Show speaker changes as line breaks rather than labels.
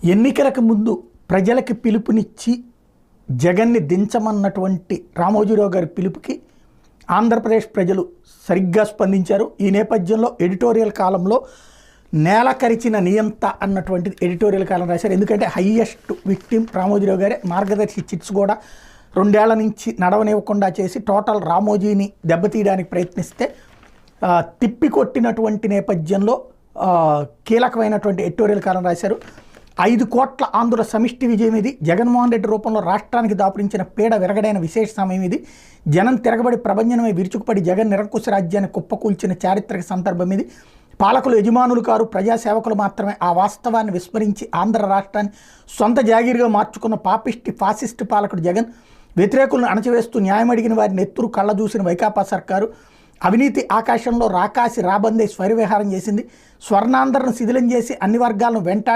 ఎన్నికలకు ముందు ప్రజలకి పిలుపునిచ్చి జగన్ని దించమన్నటువంటి రామోజీరావు గారి పిలుపుకి ఆంధ్రప్రదేశ్ ప్రజలు సరిగ్గా స్పందించారు. ఈ నేపథ్యంలో ఎడిటోరియల్ కాలంలో నేల కరిచిన నియంత అన్నటువంటిది ఎడిటోరియల్ కాలం రాశారు. ఎందుకంటే హయ్యెస్ట్ విక్టిమ్ రామోజీరావు గారే. మార్గదర్శి చిట్స్ కూడా 2 ఏళ్ల నుంచి నడవనివ్వకుండా చేసి టోటల్ రామోజీని దెబ్బతీయడానికి ప్రయత్నిస్తే తిప్పికొట్టినటువంటి నేపథ్యంలో కీలకమైనటువంటి ఎడిటోరియల్ కాలం రాశారు. 5 కోట్ల ఆంధ్రుల సమిష్టి విజయం ఇది. జగన్మోహన్ రెడ్డి రూపంలో రాష్ట్రానికి దాపురించిన పీడ విరగడైన విశేష సమయం ఇది. జనం తిరగబడి ప్రభంజనమై విరుచుకుపడి జగన్ నిరంకుశ రాజ్యాన్ని కుప్పకూల్చిన చారిత్రక సందర్భం ఇది. పాలకులు యజమానులు కారు, ప్రజాసేవకులు మాత్రమే. ఆ వాస్తవాన్ని విస్మరించి ఆంధ్ర రాష్ట్రాన్ని సొంత జాగీరుగా మార్చుకున్న పాపిష్టి ఫాసిస్టు పాలకుడు జగన్, వ్యతిరేకులను అణచివేస్తూ న్యాయం అడిగిన వారిని ఎత్తురు కళ్ళ చూసిన వైకాపా సర్కారు, అవినీతి ఆకాశంలో రాకాసి రాబందే స్వైరవిహారం చేసింది. స్వర్ణాంధ్రను శిథిలం చేసి అన్ని వర్గాలను వెంటాడి